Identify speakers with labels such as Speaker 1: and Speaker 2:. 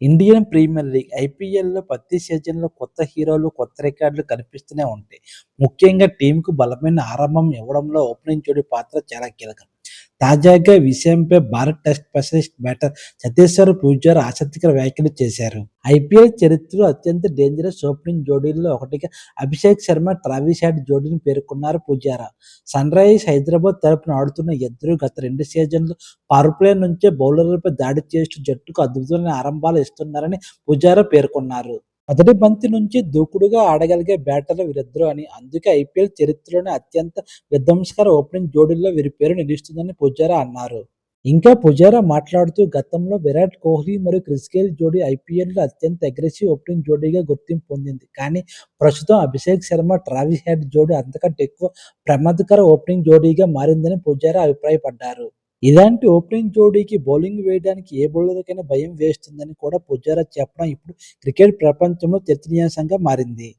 Speaker 1: Indian premier league ఐపీఎల్‌లో ప్రతి సీజన్‌లో కొత్త హీరోలు, కొత్త రికార్డులు కనిపిస్తూనే ఉంటాయి. ముఖ్యంగా టీమ్‌కు బలమైన ఆరంభం ఇవ్వడంలో ఓపెనింగ్ జోడీ పాత్ర చాలా కీలకం. తాజాగా ఈ విషయంపై భారత test specialist batter Cheteshwar Pujara ఆసక్తికర వ్యాఖ్యలు చేశారు. ఐపీఎల్ చరిత్రలో అత్యంత డేంజరస్ ఓపెనింగ్ జోడీల్లో ఒకటిగా అభిషేక్ శర్మ, ట్రావిస్ హెడ్ జోడీని పేర్కొన్నారు పూజారా. సన్‌రైజర్స్ హైదరాబాద్ తరపున ఆడుతున్న ఇద్దరూ గత 2 సీజన్లు పవర్ ప్లే నుంచే బౌలర్లపై దాడి చేస్తూ జట్టుకు అద్భుతమైన ఆరంభాలు ఇస్తున్నారని పూజారా పేర్కొన్నారు. మొదటి బంతి నుంచి దూకుడుగా ఆడగలిగే బ్యాటర్లు వీరిద్దరూ అని, అందుకే ఐపీఎల్ చరిత్రలోనే అత్యంత విధ్వంసకర ఓపెనింగ్ జోడీల్లో వీరి పేరు నిలుస్తుందని పూజారా అన్నారు. ఇంకా పూజారా మాట్లాడుతూ గతంలో విరాట్ కోహ్లీ మరియు క్రిస్ గేల్ జోడీ ఐపీఎల్లో అత్యంత అగ్రెసివ్ ఓపెనింగ్ జోడీగా గుర్తింపు పొందింది. కానీ ప్రస్తుతం అభిషేక్ శర్మ, ట్రావిస్ హెడ్ జోడీ అంతకంటే ఎక్కువ ప్రమాదకర ఓపెనింగ్ జోడీగా మారిందని పూజారా అభిప్రాయపడ్డారు. ఇలాంటి ఓపెనింగ్ జోడీకి బౌలింగ్ వేయడానికి ఏ బౌలర్‌కైనా భయం వేస్తుందని కూడా పుజారా చెప్పడం ఇప్పుడు క్రికెట్ ప్రపంచంలో చర్చనీయాంశంగా మారింది.